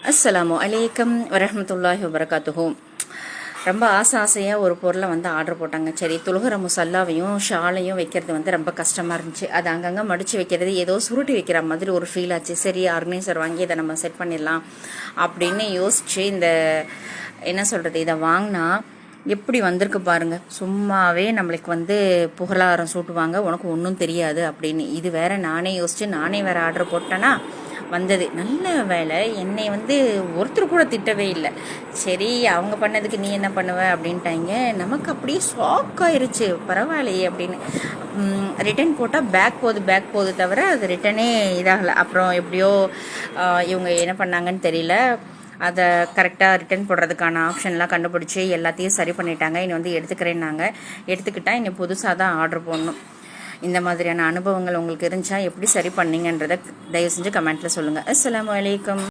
அஸ்ஸலாமு அலைக்கும் வரஹ்மத்துல்லாஹி வபரகாத்துஹு. ரொம்ப ஆசையாக ஒரு பொருளை ஆர்டர் போட்டாங்க. சரி, துலுகிற முசல்லாவையும் ஷாலையும் வைக்கிறது ரொம்ப கஷ்டமாக இருந்துச்சு. அது அங்கங்கே மடித்து வைக்கிறது ஏதோ சுருட்டி வைக்கிற மாதிரி ஒரு ஃபீல் ஆச்சு. சரி, ஆர்கனைசர் வாங்கி இதை நம்ம செட் பண்ணிடலாம் அப்படின்னு யோசிச்சு என்ன சொல்கிறது, இதை வாங்கினா எப்படி வந்திருக்கு பாருங்க. சும்மாவே நம்மளுக்கு புகழாரம் சூட்டுவாங்க, உனக்கு ஒன்றும் தெரியாது அப்படின்னு. இது வேற நானே யோசிச்சு நானே வேற ஆர்டர் போட்டேன்னா வந்தது. நல்ல வேலை, என்னை ஒருத்தர் கூட திட்டவே இல்லை. சரி, அவங்க பண்ணதுக்கு நீ என்ன பண்ணுவ அப்படின்ட்டாங்க. நமக்கு அப்படியே ஷாக் ஆயிருச்சு. பரவாயில்லையே அப்படின்னு. ரிட்டன் போட்டால் பேக் போகுது தவிர அது ரிட்டனே இதாகலை. அப்புறம் எப்படியோ இவங்க என்ன பண்ணாங்கன்னு தெரியல, அதை கரெக்டாக ரிட்டர்ன் போடுறதுக்கான ஆப்ஷன்லாம் கண்டுபிடிச்சி எல்லாத்தையும் சரி பண்ணிட்டாங்க. இனி எடுத்துக்கிறேன்னாங்க. எடுத்துக்கிட்டா இனி புதுசாக தான் ஆர்டர் போடணும். இந்த மாதிரியான அனுபவங்கள் உங்களுக்கு இருந்துச்சா, எப்படி சரி பண்ணீங்கன்றதை தயவு செஞ்சு கமெண்ட்டில் சொல்லுங்கள். அஸ்ஸலாமு அலைக்கும்.